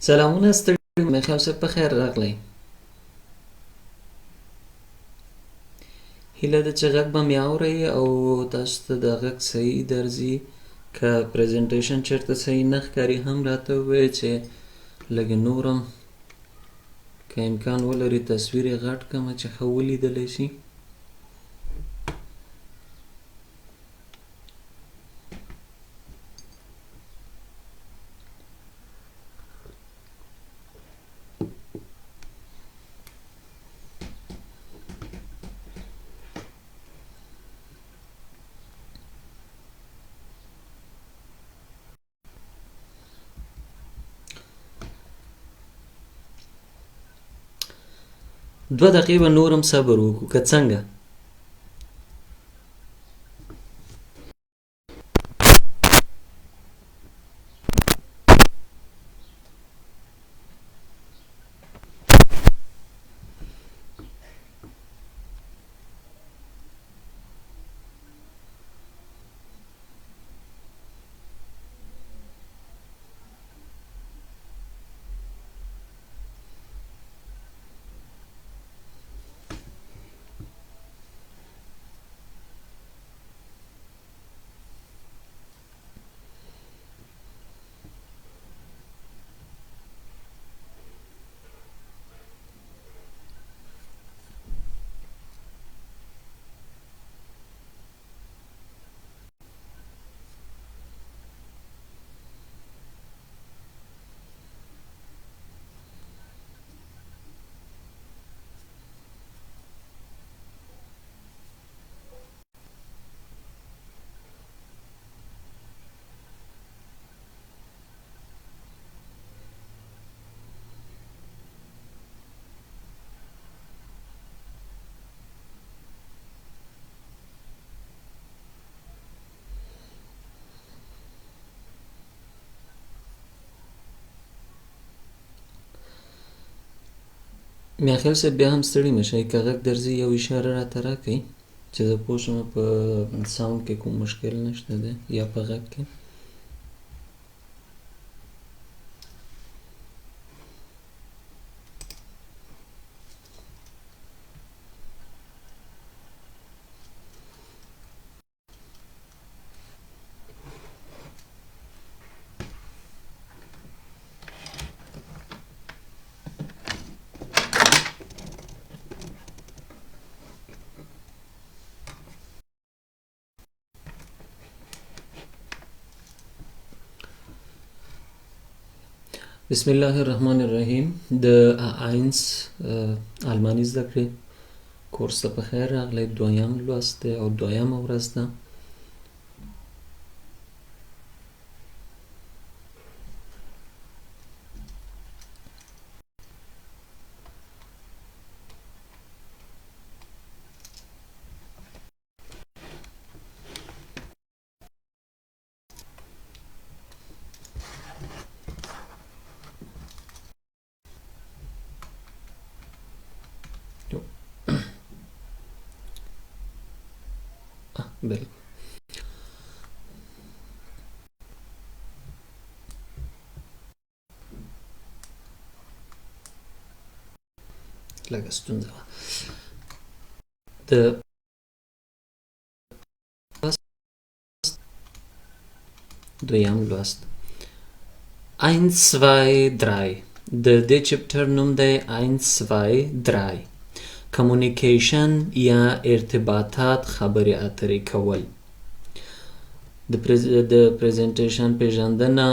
سلامونه ستړي مې خیال صاحب په خیر راغلی. هیله ده چې غږ به مې اورئ او تاسو ته د غږ صحیح درځي. که پریزنټیشن چېرته صحیح نه ښکاري هم راته ووایئ چې لږ نور هم که امکان ولري تصویر یې غټ کړمه چې ښه ولیدلی شي. دوه دقیقې به نور هم صبر وکړو که څنګه. میاخیل صاحب بیا هم ستړي مه شئ، که غږ درځي یو اشاره راته راکئ چې زه پوه شم په ساوند کې کوم مشکل نشته دی یا په غږ کې. بسم الله الرحمن الرحیم. د A1 آلماني زده کړې کورس ته په خیر راغلی. دویم لوست دی او دویمه ورځ ده. بالکل لږه ستونزه وه. د دویم لوست 1 2 3 د دې چپټر نوم دی 1 2 3 کمیونیکیشن یا ارتباطات، خبرې اترې کول. د پریزنټیشن پیژندنه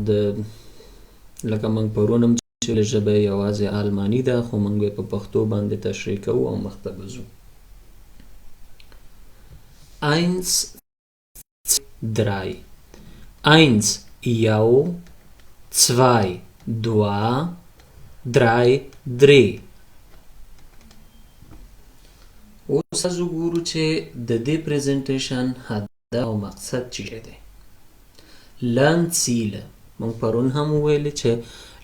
د لکه موږ پرون هم چې ژبه یوازې آلماني ده خو موږ یې په پښتو باندې تشریح کوو او مخته به ځو. 1 3 1 یو 2 دوه 3 درې. اوس وګورو چې د دې پریزنټیشن هدف او مقصد څه دی. لرنځیله موږ پرون هم وویل چې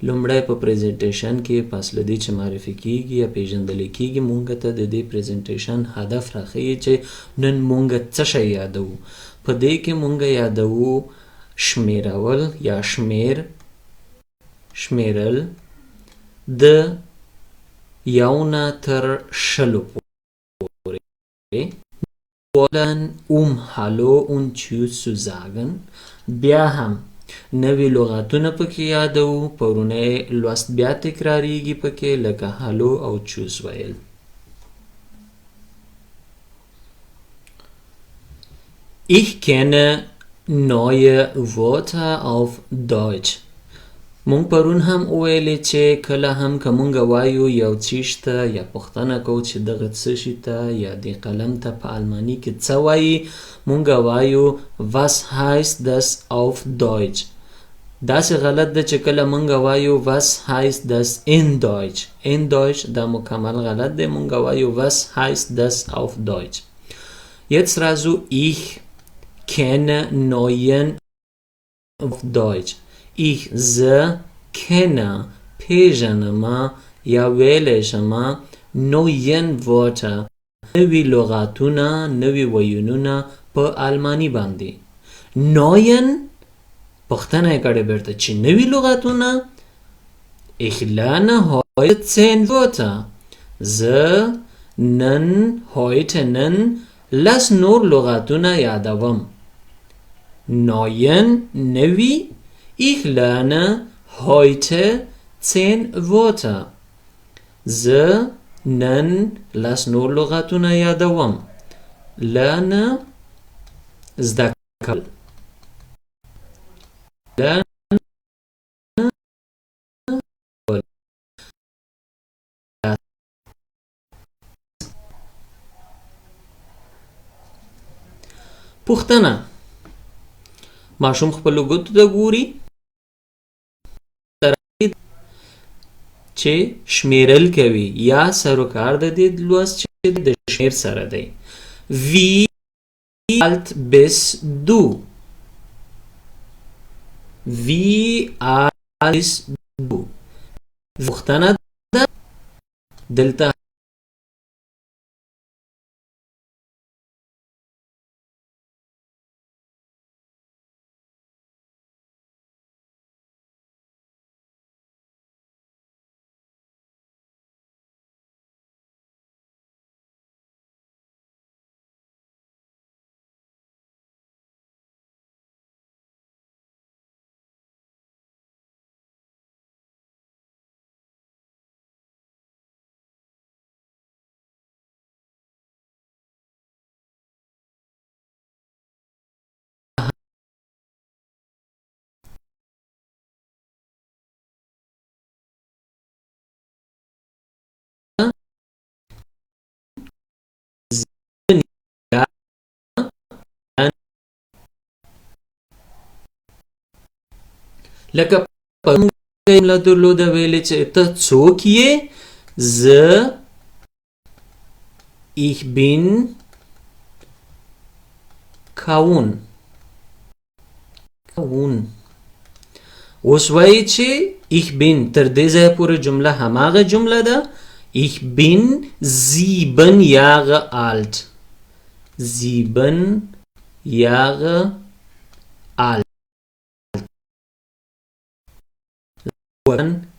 لومړی په پریزنټیشن کې پس له دې چې معرفي کیږي یا پیژندل کیږي مونږ ته د دې پریزنټیشن هدف راښیي چې نن مونږ څه شی یادوو. په دې کې مونږ یادوو شمیرول یا شمیر، شمیرل د یو نه تر شلو پورې. wollen hallo und tschüss zu sagen. بیا هم نوی لغاتونه پکې یادو. پرونی لوست بیا تکراریږي پکې لکه هلو او چوس ویل. Ich kenne neue Wörter auf Deutsch. مونږ پرون هم وویلې چې کله هم که مونږ وایو یو څیز ته یا پوښتنه کوو چې دغه څه شي ته یا دې قلم ته په الماني کې څه وایي، مونږ وایو was heißt das auf Deutsch. داسې غلط ده چې کله مونږ وایو was heißt das in Deutsch. in Deutsch دا مکمل غلط دی. مونږ وایو was heißt das auf Deutsch. Jetzt راځو ich kenne neuen auf Deutsch. Ich زه kenne پیژنما یا ویلی شما neuen Wörter نوی لغاتونه نوی ویونونه په آلمانی باندې. neuen پوښتنه یې کړې بیرته چې نوی لغاتونه. ich lerne heute 10 Wörter. زه نن نن لس نور لغاتونه یادوم. neuen نوی. Ich lerne heute 10 Wörter. زه نن لس نور لغاتونه یادوم. lerne زده کول. پوښتنه: ماشوم خپلو ګوتو ته ګوري چې شمیرل کوي یا سروکار د دې لوست چې د شمیر سره دی. Wie alt bist du? Wie alt bist du? پوښتنه ده دلته لکه په جمله درلوده ویلې چې ته څوک یې؟ زه ich bin کاون. اوس وایي چې ich bin تر دې ځایه پورې جمله هماغه جمله ده. ich bin 7 Jahre alt. 7 Jahre alt.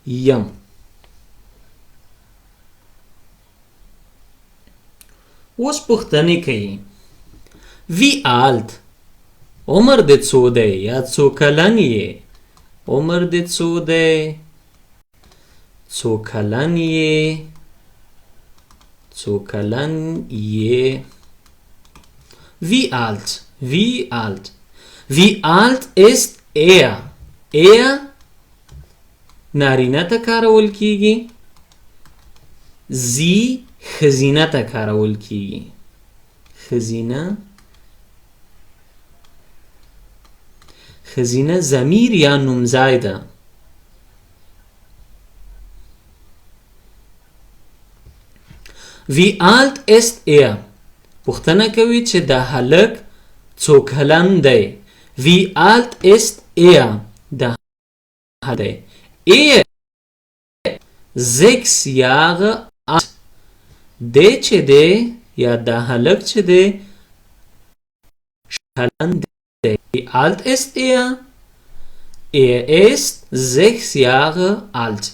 یم. اوس پوښتنې کوي. wie alt عمر دې څو دی یا څو کلن یې؟ عمر دې څو دی؟ څو کلن یې؟ څو کلن یې؟ wie alt. wie alt. wie alt ist er. er نارینه ته کارول کیږي. زی ښځینه ته کارول کیږي. ښځینه ضمیر یا نومځای ده. wie alt ist er. پوښتنه کوي چې دا هلک څو کلن دی. wie alt ist er. دا هلک دی. Er 6 Jahre alt. دی چې دی یا دا هلک چې دی کلن دی. wie alt ist er. Er ist 6 Jahre alt.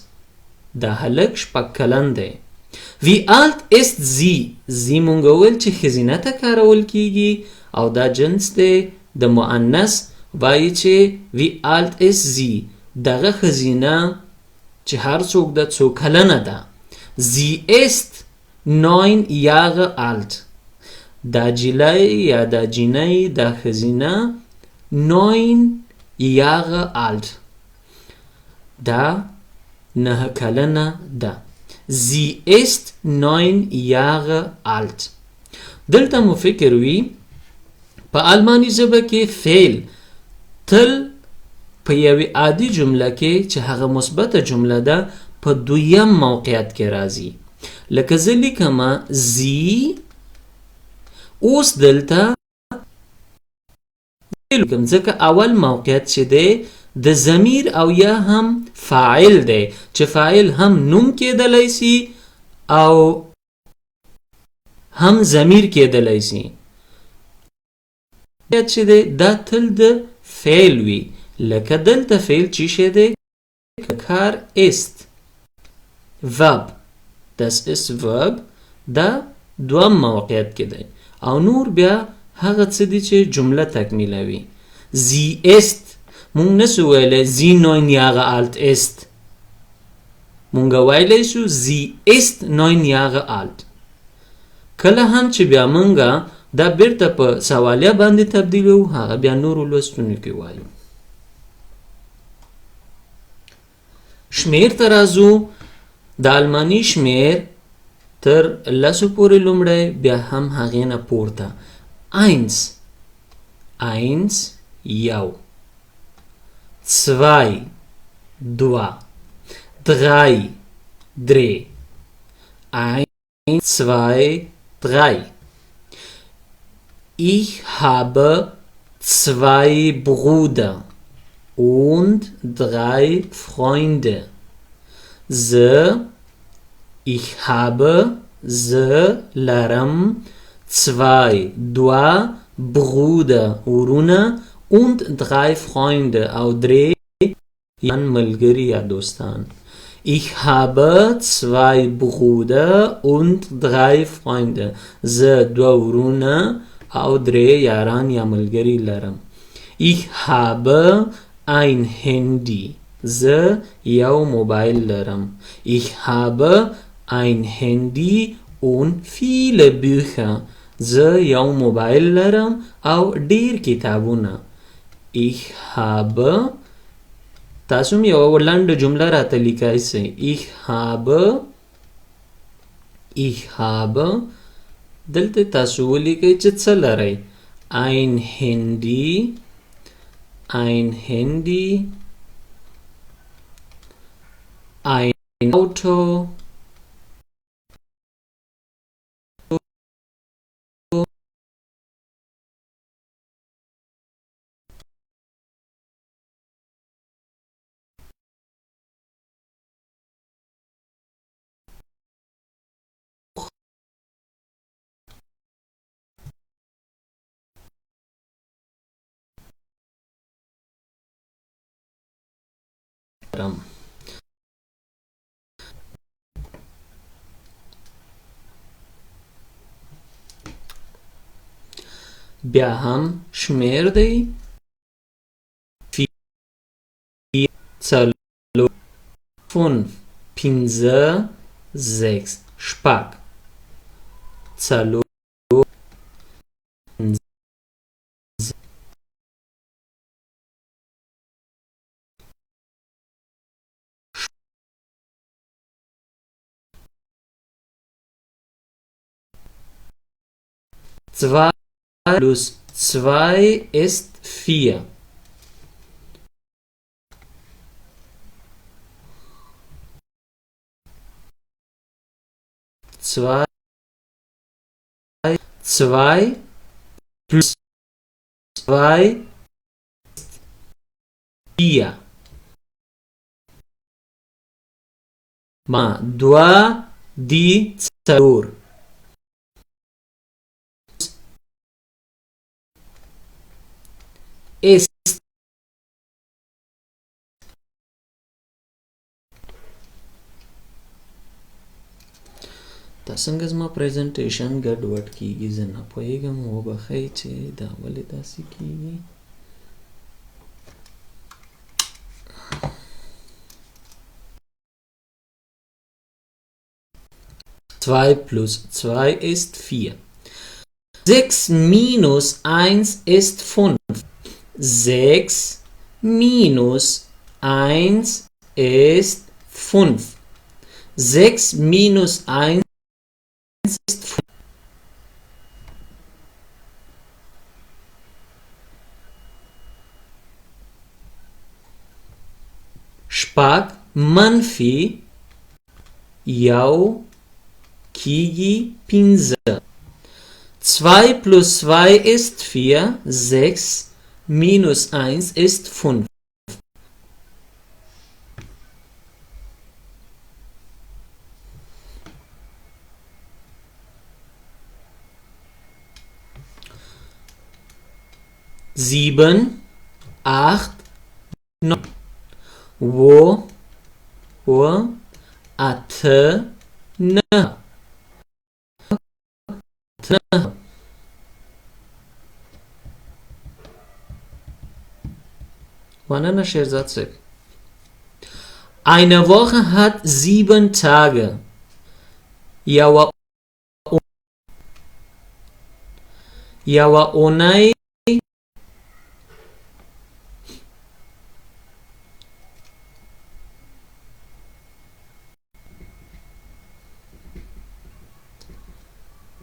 دا هلک شپږ کلن دی. Wie alt ist sie? sie مونږ وویل چې ښځینه ته کارول کیږي او دا جنس دی د مؤنث. وایي چې wie alt ist sie؟ دغه ښځینه چې هر څوک ده څو کلنه ده. sie ist 9 Jahre alt. دا جیلی یا دا جینۍ دا ښځینه 9 Jahre alt. دا 9 کلنه ده. sie ist 9 Jahre alt. دلته مو فکر وي په آلماني ژبه کې فعل تل په یوې عادي جمله کې چې هغه مثبته جمله ده په دویم موقعیت کې راځي. لکه زه لیکمه sie. اوس دلته لیکم ځکه اول موقعیت چې دی د ضمیر او یا هم فاعل دی چې فاعل هم نوم کېدلی سي او هم ضمیر کېدلی سي. چې دی دا تل د فعل وي. لکه دلته فعل چې شی دی کار ist. verb. das ist verb. دا دوم موقعیت کې دی او نور بیا هغه څه دي چې جمله تکمیلوي. sie ist مونږ نسو ویلی sie 9 Jahre alt ist. مونږ ویلی شو sie ist 9 Jahre alt. کله هم چې بیا مونږ دا بیرته په سوالیه باندې تبدیلو هغه بیا نورو لوستونو کې وایو. شمیر ته راځو. د آلماني شمیر تر لسو پورې لومړی بیا هم هغې نه پورته. 1 یو 2 2 3 3 1 2 3. Ich habe 2 Brüder und 3 Freunde. Ich habe لرم 2 Brüder ورونه und 3 Freunde او 3 ملګري یا دوستان. Ich habe 2 Brüder und 3 Freunde. زه 2 ورونه او 3 یاران یا ملګري لرم. Ich habe ein Handy. زه یو موبایل لرم. Ich habe ein Handy und viele Bücher. زه یو موبایل لرم او ډیر کتابونه. Ich habe تاسو هم یو لنډه جمله راته لیکای سئ. Ich habe دلته تاسو ولیکئ چې څه لرئ. ein Handy ein Auto بیا هم شمیر دی 4 5 5 6 شپږ 4 2 plus 2 ist 4. 2 plus 2 4. Ma 2 di 4. Ist څنګه زما پریزنټیشن ګډوډ کیږي زه نه پوهیږم وبښئ چې دا ولې داسې کیږي 2 plus 2 ist 4. 6 minus 1 ist 5. 6 minus 1 ist 5. 6 minus 1 ist 5. شپږ منفي یو کیږي 5. 2 plus 2 ist 4. 6 minus 1 ist 5. Sieben, 8, 9. Wo, at, نه Wanana Scherzatzik. Eine Woche hat 7 Tage. Yawa onai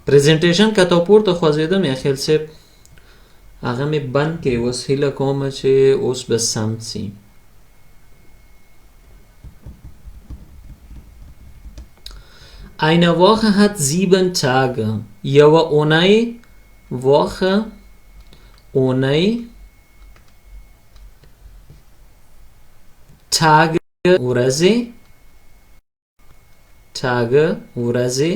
پریزنټیشن کته پورته خوځیدم یا خیل صاحب هغه مې بند کې اوس هیله کوم چې اوس به سم سي Eine Woche hat 7 Tage. یوه اونۍ Woche اونۍ Tage ورځې Tage ورځې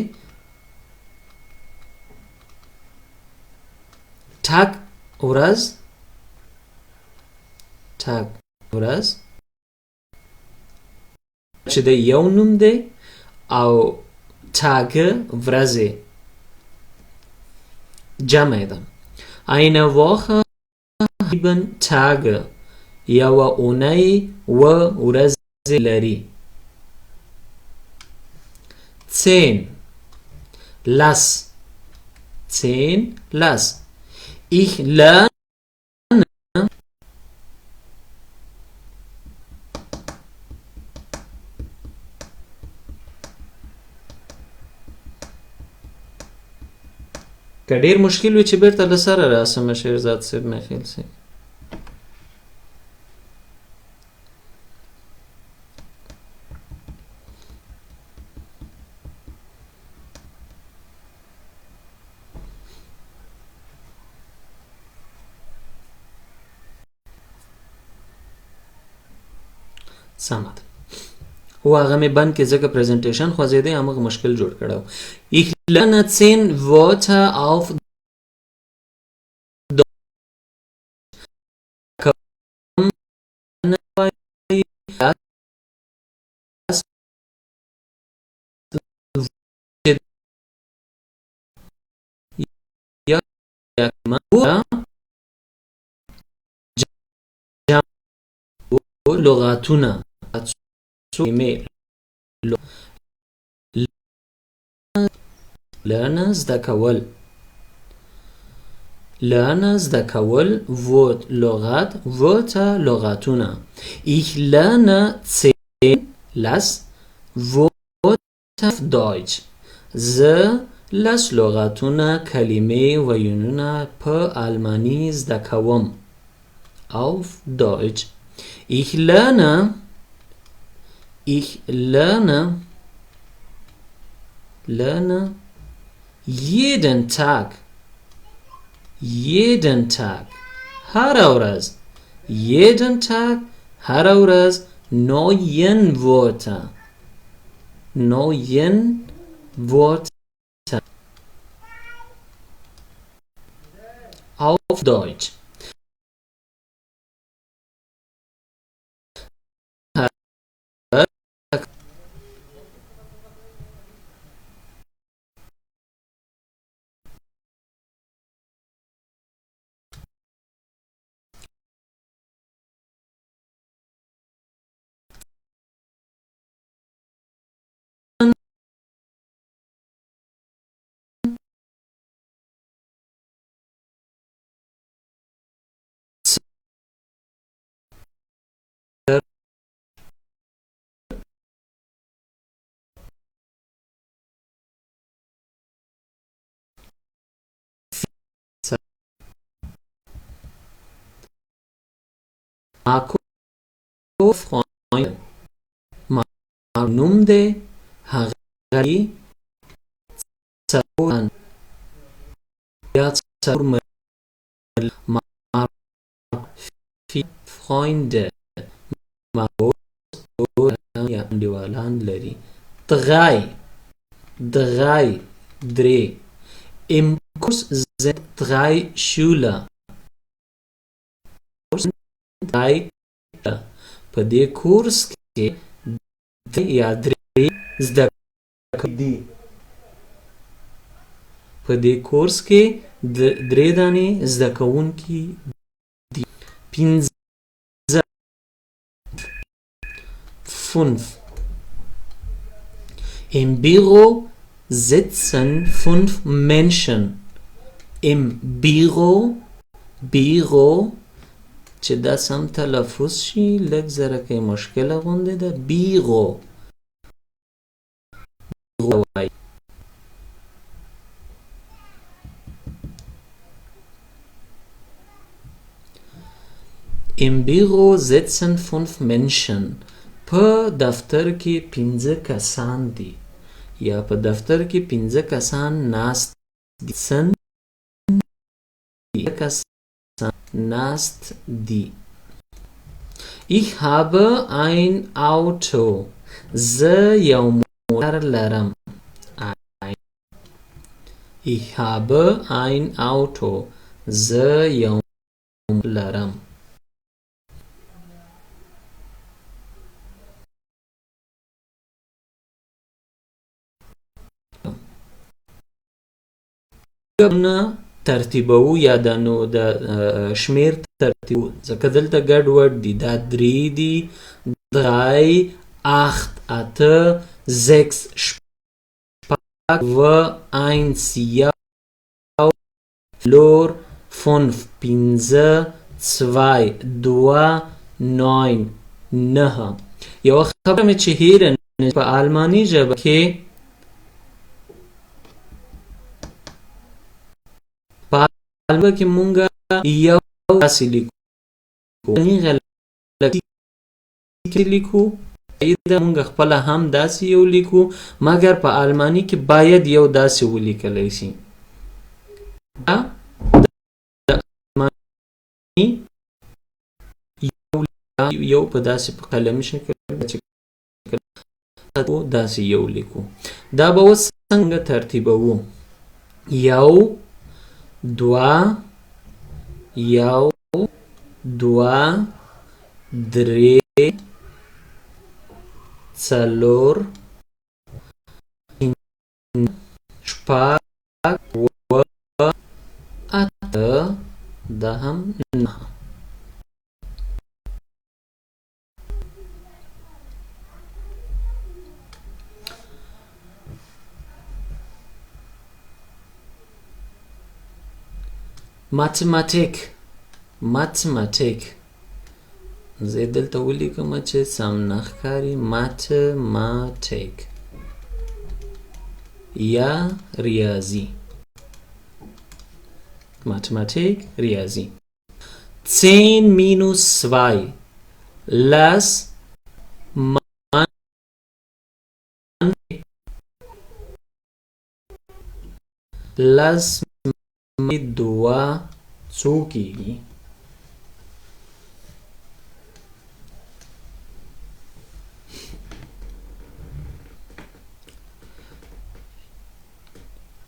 Tag ورځ Tag ورځ چې د یو نوم دی او Tage ورځې جمع ده Eine Woche 7 Tage یوه اونۍ ورځې لري 10 lass 10 lass Ich lerne که ډیر مشکل وي چې بیرته له سره راسم شیرزاد صاحب مې خیال سي سمه ده و هغه مې بند کې ځکه پریزنټیشن خوځېدی همغه مشکل جوړ کړی Ich lerne 10 Wörter auf لغاتونه Lerne زده کول Lerne زده کول Wort لغت Wörter لغاتونه Ich lerne 10 lass Wörter auf Deutsch زه لس لغاتونه کلمې ویونونه په آلماني زده کوم auf Deutsch Ich lerne jeden Tag هره ورځ jeden Tag هره ورځ neuen Wörter auf Deutsch ماکو Freunde. Maar noemde Hagari Tsaruan. Ja, Tsarumel. Maar vier Freunde. Maar ja, دیوالان لري. Drei. Im Kurs sind 3 Schüler. Drei. په دې کورس کې درې زده کوونکي په دې کورس کې درې دانې زده کوونکي دي. پنځه 5. Im Büro sitzen 5 Menschen. Im Büro چې دا سم تلفظ شي لږ زره کې مشکله غوندې ده. بیرو وای. Im Büro sitzen 5 Menschen. په دفتر کې 15 کسان دي یا په دفتر کې 15 کسان ناست دي. Nast die. Ich habe ein Auto. زه یو موټر لرم. Ich habe ein Auto. زه یو موټر لرم. ترتیبو یا د شمیر ترتیبو ځکه دلته ګډ وډ دي. دا 3 دي 3 8 8 6 1 یو 5 2 9 9. یو خبره مې چې هیره په آلماني ژبه کې البته کې مونږه یو داسې لیکو غلطي کې لیکو دا مونږ خپل هم داسې یو لیکو مګر په آلماني کې باید یو داسې ولیکلی شي. دا د آلماني یو په داسې په قلمي شکل داسې یو لیکو. دا به اوس څنګه ترتیبوو؟ یو 2 3 4 5 8 9. Mathematik زه دلته ولیکم چې سم نه ښکاري. Mathematik یا ریاضي. Mathematik ریاضي. 10 minus 2 lass دوا څو کېږي؟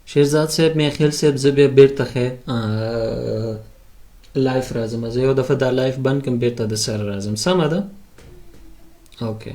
شیرزاد صاحب میخیل صاحب زه بیا بیرته لایف راځم. زه یو دفعه دا لایف بند کړم بیرته د سره راځم. سمه ده؟ اوکې.